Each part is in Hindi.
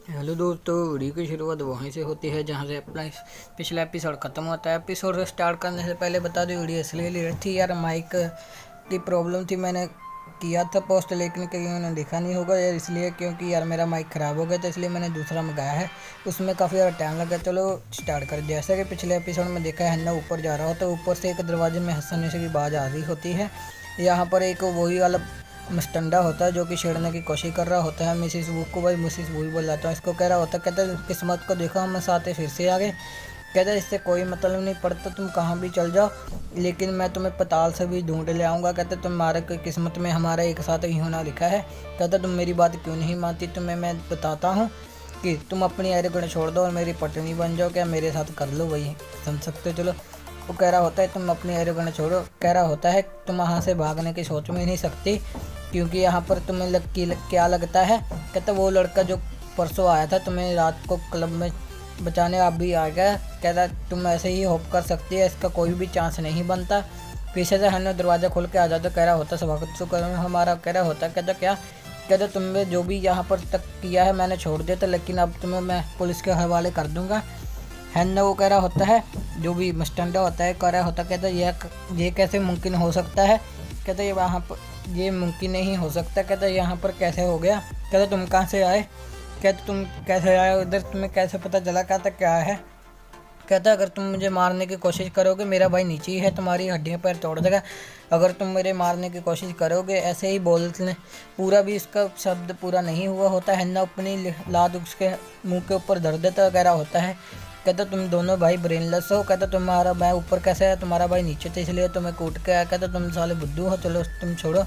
हेलो दोस्तों, वीडियो की शुरुआत वहीं से होती है जहां से अपना पिछला एपिसोड ख़त्म होता है। एपिसोड स्टार्ट करने से पहले बता दूं, वीडियो इसलिए ली थी यार, माइक की प्रॉब्लम थी। मैंने किया था पोस्ट, लेकिन कहीं उन्होंने देखा नहीं होगा यार, इसलिए क्योंकि यार मेरा माइक ख़राब हो गया था, इसलिए मैंने दूसरा मंगाया है। उसमें काफ़ी ज़्यादा टाइम लगा। चलो स्टार्ट कर। जैसा कि पिछले एपिसोड में देखा है, हन्ना ऊपर जा रहा होता है, ऊपर से एक दरवाजे में हंसने से की आवाज़ आ रही होती है। यहाँ पर एक वही वाला मस्टंडा होता है जो कि छेड़ने की कोशिश कर रहा होता है मिसिस वू को। भाई मिसिस वू बुलाता है इसको, कह रहा होता है, कहता है किस्मत को देखो, हम साथ फिर से आ गए। कहता है इससे कोई मतलब नहीं पड़ता, तुम कहाँ भी चल जाओ, लेकिन मैं तुम्हें पताल से भी ढूंढ ले आऊँगा। कहते तुम्हारे किस्मत में हमारा एक साथ ही होना लिखा है। कहता तुम मेरी बात क्यों नहीं मानती, तुम्हें मैं बताता हूँ कि तुम अपनी एरोगेंस छोड़ दो और मेरी पत्नी बन जाओ, क्या मेरे साथ कर लो, वही समझ सकते हो। चलो वो कह रहा होता है तुम अपनी एरोगेंस छोड़ो। कह रहा होता है तुम वहाँ से भागने की सोच में नहीं सकती, क्योंकि यहाँ पर तुम्हें क्या लगता है। कहता वो लड़का जो परसों आया था तुम्हें रात को क्लब में बचाने, आप भी आ गया। कहता तुम ऐसे ही होप कर सकती है, इसका कोई भी चांस नहीं बनता। पीछे से हन्ना दरवाज़ा खोल के आ जाता। कह रहा होता स्वागत तो करो हमारा। कह रहा होता कहता क्या। कहता तुमने जो भी यहाँ पर तक किया है मैंने छोड़ दिया था, लेकिन अब तुम्हें मैं पुलिस के हवाले कर दूँगा। हन्ना वो कह रहा होता है, जो भी मस्टंडा होता है, कह रहा होता कहता ये कैसे मुमकिन हो सकता है। कहता ये वहाँ पर ये मुमकिन नहीं हो सकता। कहता यहाँ पर कैसे हो गया। कहता तुम कहाँ से आए। कहता तुम कैसे आए उधर, तुम्हें कैसे पता चला। कहता क्या है। कहता अगर तुम मुझे मारने की कोशिश करोगे, मेरा भाई नीचे ही है, तुम्हारी हड्डियाँ पैर तोड़ देगा। अगर तुम मेरे मारने की कोशिश करोगे, ऐसे ही बोलने पूरा भी इसका शब्द पूरा नहीं हुआ होता। हन्ना अपनी लात उसके मुँह के ऊपर धर देता। कह रहा होता है कहता तुम दोनों भाई ब्रेनलेस हो। कहता तुम्हारा भाई ऊपर कैसे है, तुम्हारा भाई नीचे था इसलिए तुम्हें कूट के आया। कहता तुम साले बुद्धू हो, चलो तुम छोड़ो।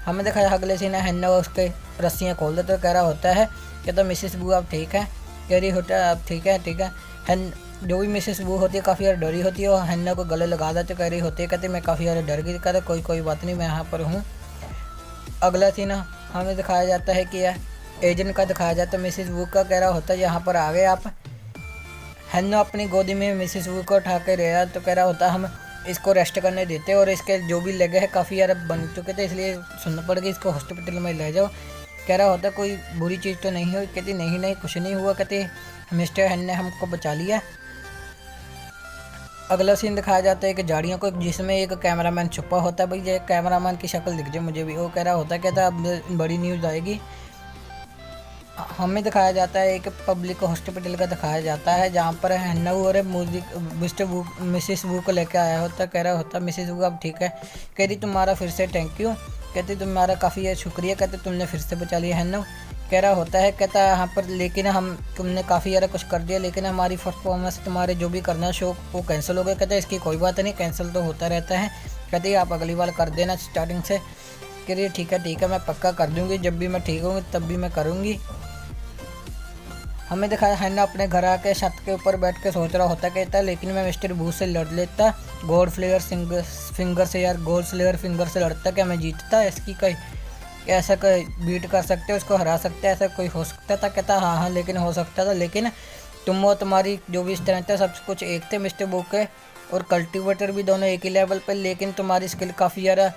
हमें देखा अगले सीन है, हन्ना उसके रस्सियाँ खोल देते। कह रहा होता है कहता मिसिस बू आप ठीक है। कह रही होता है आप ठीक है ठीक है। जो भी मिसिस बू होती है काफ़ी ज़्यादा डरी होती है, और हन्ना को गले लगा देते। कह रही होती है कहते मैं काफ़ी ज़्यादा डर गई। कहता कोई बात नहीं, मैं यहाँ पर हूँ। अगला सीन हमें दिखाया जाता है कि एजेंट का दिखाया जाता है मिसिस वू का। कह रहा होता है यहाँ पर आ गए आप। हन्ना अपनी गोदी में मिसिस वू को उठा के रहा, तो कह रहा होता हम इसको रेस्ट करने देते, और इसके जो भी लेग है काफ़ी ज़्यादा बन चुके थे, इसलिए सुनना पड़ गई, इसको हॉस्पिटल में ले जाओ। कह रहा होता कोई बुरी चीज़ तो नहीं हुई। कहती नहीं कुछ नहीं हुआ। कहते मिस्टर हन ने हमको बचा लिया। अगला सीन दिखाया जाता है कि झाड़ियों को, जिसमें एक कैमरामैन छुपा होता है। भाई ये कैमरामैन की शक्ल दिख जाए मुझे भी। वो कह रहा होता है कहता अब बड़ी न्यूज़ आएगी। हमें दिखाया जाता है एक पब्लिक हॉस्पिटल का दिखाया जाता है, जहाँ पर हन्ना और मिसिस वू को लेकर आया होता। कह रहा होता मिसिस वू अब ठीक है। कहती तुम्हारा फिर से थैंक यू। कहती तुम्हारा काफ़ी शुक्रिया। कहते तुमने फिर से बचा लिया हन्ना। कह रहा होता है कहता यहाँ पर लेकिन हम तुमने काफ़ी ज़्यादा कुछ कर दिया, लेकिन हमारी परफॉर्मेंस तुम्हारे जो भी करना शो वो कैंसिल हो गया। कहते इसकी कोई बात नहीं, कैंसिल तो होता रहता है। कहते आप अगली बार कर देना स्टार्टिंग से। कह रही ठीक है मैं पक्का कर दूँगी, जब भी मैं ठीक होंगी तब भी मैं करूँगी। हमें दिखाया हन्ना अपने घर आके छत के ऊपर बैठ के सोच रहा होता। कहता लेकिन मैं मिस्टर बू से लड़ लेता, गोल्ड फ्लेयर फिंगर से यार, गोल्ड फ्लेयर फिंगर से लड़ता, क्या मैं जीतता। इसकी कोई ऐसा कोई बीट कर सकते हो, उसको हरा सकते हैं, ऐसा कोई हो सकता था। कहता हाँ लेकिन हो सकता था, लेकिन तुम और तुम्हारी जो भी स्ट्रेंथ है सब कुछ एक थे मिस्टर बू के, और कल्टिवेटर भी दोनों एक ही लेवल पर, लेकिन तुम्हारी स्किल काफ़ी ज़्यादा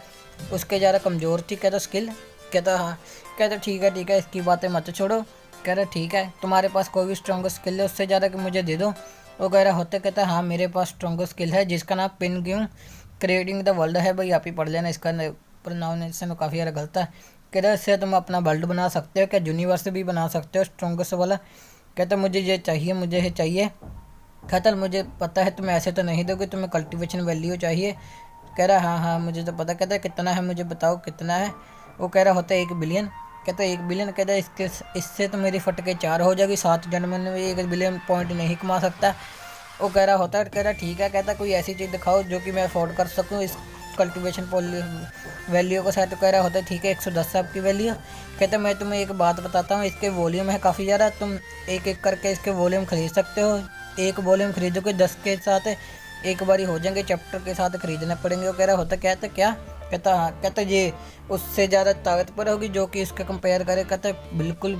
उसके ज़्यादा कमज़ोर थी। कहता स्किल। कहता हाँ। कहता ठीक है इसकी बातें मत छोड़ो। कह रहा ठीक है तुम्हारे पास कोई भी स्ट्रॉन्ग स्किल है उससे ज़्यादा कि मुझे दे दो। वो कह रहा होता कहता हाँ मेरे पास स्ट्रॉन्ग स्किल है जिसका नाम पिन ग्यूम क्रिएटिंग द वर्ल्ड है। भाई आप ही पढ़ लेना, इसका प्रोनाउंसिएशन काफ़ी ज़्यादा गलत है। कह रहा इससे तुम अपना वर्ल्ड बना सकते हो, क्या यूनिवर्स भी बना सकते हो स्ट्रॉन्गेस्ट वाला। कहता मुझे ये चाहिए, मुझे ये चाहिए। कहता मुझे पता है तुम्हें ऐसे तो नहीं दोगे, तुम्हें कल्टिवेशन वैल्यू चाहिए। कह रहा हाँ मुझे तो पता। कहता कितना है मुझे बताओ कितना है। वो कह रहा होता है 1 बिलियन। कहता 1 बिलियन। कहता इससे तो मेरी फटके 4 हो जाएगी, 7 जन्म में 1 बिलियन पॉइंट नहीं कमा सकता। वो कह रहा होता है। कह रहा ठीक है। कहता कोई ऐसी चीज़ दिखाओ जो कि मैं अफोर्ड कर सकूँ, इसका कल्टीवेशन वैल्यू को सेट कर रहा होता है। ठीक है 110 है आपकी वैल्यू। कहते मैं तुम्हें एक बात बताता हूँ, इसके वॉल्यूम है काफ़ी ज़्यादा, तुम एक एक करके इसके वॉल्यूम खरीद सकते हो। एक वॉल्यूम खरीदोगे 10 के साथ एक बारी हो जाएंगे, चैप्टर के साथ खरीदने पड़ेंगे। वो कह रहा होता क्या, क्या कहता, हाँ कहता ये उससे ज़्यादा ताकतवर होगी जो कि इसके कंपेयर करे। कहता बिल्कुल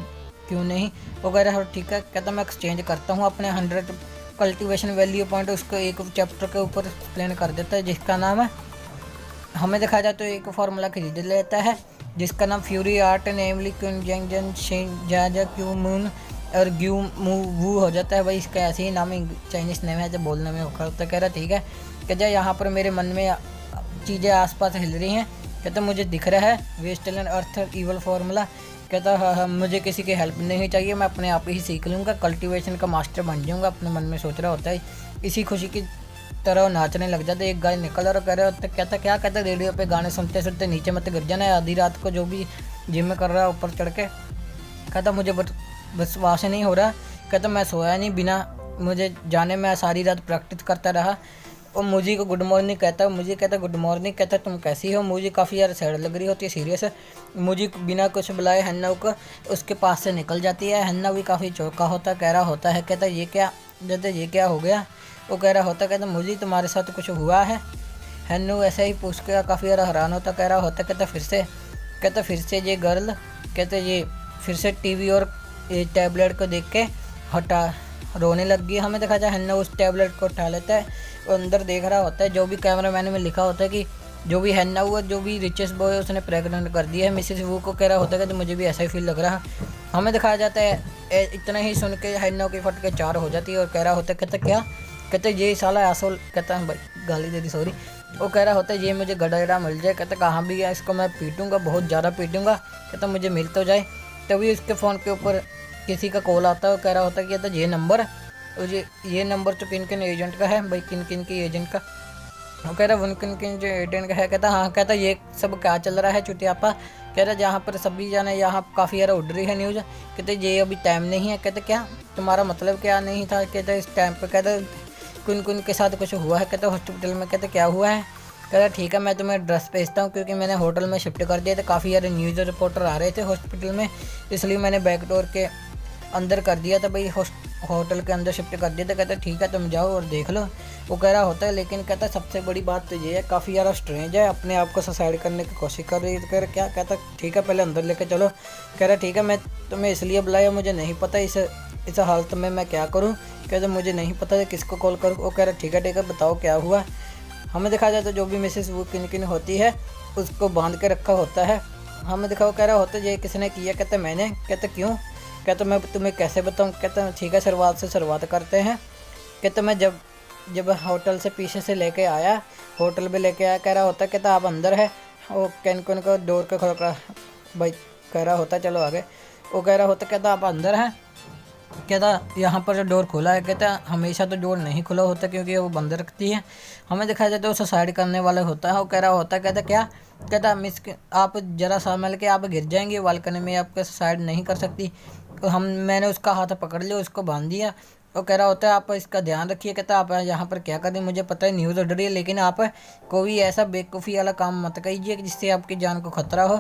क्यों नहीं। वो कह रहा है ठीक है। कहता मैं एक्सचेंज करता हूँ अपने 100 कल्टीवेशन वैल्यू पॉइंट उसको एक चैप्टर के ऊपर एक्सप्लेन कर देता है, जिसका नाम है, हमें देखा जाए तो एक फार्मूला खरीद लेता है जिसका नाम फ्यूरी आर्ट नेमली क्यून क्यू मून और ग्यू वू हो जाता है भाई। इसका ऐसे ही नाम चाइनीज़ नेम है जब बोलने में होता। कह रहा ठीक है। कहता यहाँ पर मेरे मन में चीज़ें आसपास हिल रही हैं। कहता मुझे दिख रहा है वेस्टर्न अर्थ ईवल फार्मूला। कहता हाँ मुझे किसी की हेल्प नहीं चाहिए, मैं अपने आप ही सीख लूँगा, कल्टीवेशन का मास्टर बन जाऊँगा। अपने मन में सोच रहा होता है। इसी खुशी की तरह नाचने लग जाते। एक गाय निकल और कह रहे होते कहता क्या, कहता रेडियो पे गाने सुनते सुनते नीचे मत गिर जाना है आधी रात को, जो भी जिम में कर रहा है ऊपर चढ़ के। कहता मुझे बस वहाँ से नहीं हो रहा। कहता मैं सोया नहीं, बिना मुझे जाने मैं सारी रात प्रैक्टिस करता रहा। और मुझे को गुड मॉर्निंग कहता है। मुझे कहता गुड मॉर्निंग। कहता तुम कैसी हो। मुझे काफ़ी ज़्यादा सैड लग रही होती है, सीरियस है। मुझे बिना कुछ बुलाए हन्ना को उसके पास से निकल जाती है। हन्ना भी काफ़ी चौंका होता, कह रहा होता है कहता ये क्या, कहता ये क्या हो गया। वो कह रहा होता कहता मुझे तुम्हारे साथ कुछ हुआ है। हन्नू ऐसे ही पूछ के काफ़ी ज़्यादा हैरान होता, कह रहा होता कहता फिर से ये गर्ल, कहते ये फिर से टीवी और टैबलेट को देख के रोने लग गई। हमें देखा जाए हन्ना उस टैबलेट को उठा लेता है और अंदर देख रहा होता है। जो भी कैमरामैन में लिखा होता है कि जो भी हन्ना हुआ, जो भी रिचेस्ट बॉय उसने प्रेग्नेंट कर दिया है मिसेस वू को। कह रहा होता है कि तो मुझे भी ऐसा ही फील लग रहा। हमें दिखाया जाता है इतना ही सुन के हन्ना की फट के 4 हो जाती है और कह रहा होता है कहता क्या, कहते ये साला एसोल, कहता है भाई गाली दे दी सॉरी। वो कह रहा होता है ये मुझे गड़ा मिल जाए। कहता कहाँ भी है इसको मैं पीटूंगा, बहुत ज़्यादा पीटूंगा। कहता मुझे मिल तो जाए। तभी उसके फ़ोन के ऊपर किसी का कॉल आता है। वो कह रहा होता है कि कहता ये नंबर, ये नंबर तो किन किन एजेंट का है भाई, किन किन की एजेंट का। वो कह रहा किन किन जो एजेंट का है। कहता हाँ। कहता ये सब क्या चल रहा है चुटियापा। कह रहा जहाँ पर सभी जाने यहाँ काफ़ी ज़्यादा उड़ रही है न्यूज़। कहते ये अभी टाइम नहीं है। कहते क्या तुम्हारा मतलब क्या नहीं था। कहते इस टाइम पर कहते कुन कुन के साथ कुछ हुआ है। कहते हॉस्पिटल में। कहते क्या हुआ है। कहता ठीक है मैं तुम्हें एड्रेस भेजता हूँ, क्योंकि मैंने होटल में शिफ्ट कर दिया था। काफ़ी ज़्यादा न्यूज़ रिपोर्टर आ रहे थे हॉस्पिटल में, इसलिए मैंने बैक डोर के अंदर कर दिया था भाई, होटल के अंदर शिफ्ट कर दिया था। कहता ठीक है तुम जाओ और देख लो। वो कह रहा होता है लेकिन कहता सबसे बड़ी बात तो ये है काफ़ी ज़्यादा स्ट्रेंज है, अपने आप को सुसाइड करने की कोशिश कर रही है। कह रहा क्या। कहता ठीक है पहले अंदर लेके चलो। कह रहा ठीक है मैं तुम्हें इसलिए बुलाया, मुझे नहीं पता इस हालत में मैं क्या करूँ। कहते मुझे नहीं पता किसको कॉल करूँ। वो कह रहा ठीक है बताओ क्या हुआ। हमें देखा जाए तो जो भी मिसेस वो किन किन होती है उसको बांध के रखा होता है। हमें देखा वो कह रहा होता है ये किसने किया। कहते मैंने। कहते क्यों। कहते मैं तुम्हें कैसे बताऊँ। कहते ठीक है शुरुआत करते हैं। कहते मैं जब होटल से पीछे से लेके आया, होटल पे लेके आया। कह रहा होता कहता आप अंदर है। वो कैन को डोर के खोल कर भाई कह रहा होता चलो आगे। वो कह रहा होता कहता आप अंदर हैं। कहता यहाँ पर जो डोर खुला है। कहता हमेशा तो डोर नहीं खुला होता क्योंकि वो बंद रखती है। हमें दिखाया जाता है वो सुसाइड करने वाला होता है। वो कह रहा होता है कहता क्या। कहता मिस आप ज़रा संभल के आप गिर जाएंगे बालकनी में, आपका सुसाइड नहीं कर सकती। मैंने उसका हाथ पकड़ लिया, उसको बांध दिया। वो कह रहा होता है आप इसका ध्यान रखिए। कहता आप यहाँ पर क्या कर रहे हैं, मुझे पता है न्यूज़ उड़ रही है, लेकिन आप कोई ऐसा बेवकूफ़ी वाला काम मत कीजिए जिससे आपकी जान को खतरा हो।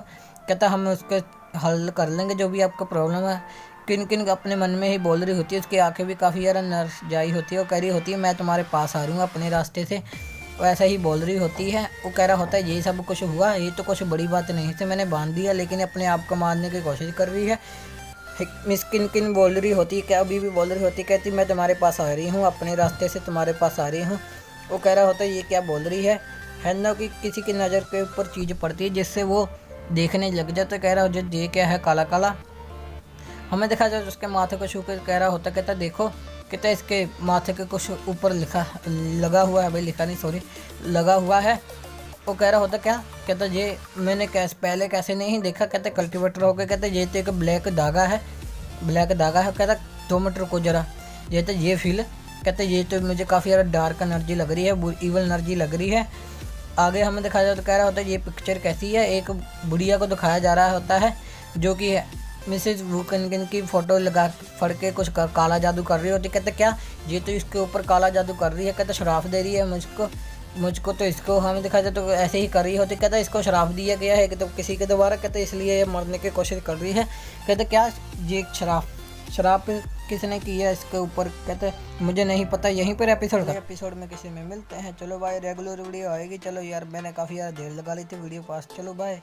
कहता हम उसको हल कर लेंगे जो भी आपका प्रॉब्लम है। किन किन अपने मन में ही बोल रही होती है, उसकी आंखें भी काफ़ी ज़्यादा नर्स जाई होती है। वो कह रही होती है मैं तुम्हारे पास आ रही हूँ अपने रास्ते से। वो ऐसा ही बोल रही होती है। वो कह रहा होता है यही सब कुछ हुआ, ये तो कुछ बड़ी बात नहीं थी, मैंने बांध दिया, लेकिन अपने आप को मारने की कोशिश कर रही है। मिस किन किन बोल रही होती है, क्या अभी भी बोल रही होती, कहती मैं तुम्हारे पास आ रही हूँ, अपने रास्ते से तुम्हारे पास आ रही हूँ। वो कह रहा होता है ये क्या बोल रही है। हैन्ना की किसी की नज़र के ऊपर चीज़ पड़ती है जिससे वो देखने लग जाता है। कह रहा हो ये क्या है काला काला। हमें देखा जाए उसके माथे को छू कर कह रहा होता कहता देखो। कहता इसके माथे के कुछ ऊपर लगा हुआ है भाई, लिखा नहीं सॉरी, लगा हुआ है। वो कह रहा होता क्या। कहता ये मैंने पहले कैसे नहीं देखा। कहते कल्टीवेटर हो गए। कहते ये तो एक ब्लैक धागा है। कहता 2 मिनट रुको जरा, ये तो ये फील। कहते ये तो मुझे काफ़ी ज़्यादा डार्क एनर्जी लग रही है, इवल एनर्जी लग रही है। आगे हमें दिखाया जाए तो कह रहा होता है ये पिक्चर कैसी है। एक बुढ़िया को दिखाया जा रहा होता है जो कि मिसेज वुकनगन की फ़ोटो लगा फड़ के कुछ काला जादू कर रही होती। कहते क्या ये तो इसके ऊपर काला जादू कर रही है। कहते शराफ दे रही है मुझको। मुझको तो इसको हमें दिखा जाए तो ऐसे ही कर रही होती। कहता इसको शराब दिया गया है कि तो किसी के द्वारा, कहते इसलिए ये मरने की कोशिश कर रही है। कहते क्या ये शराब किसने की है इसके ऊपर। कहते मुझे नहीं पता। यहीं पर एपिसोड में किसी में मिलते हैं। चलो भाई, रेगुलर वीडियो आएगी। चलो यार, मैंने काफ़ी ज़्यादा देर लगा ली थी वीडियो पास। चलो बाय।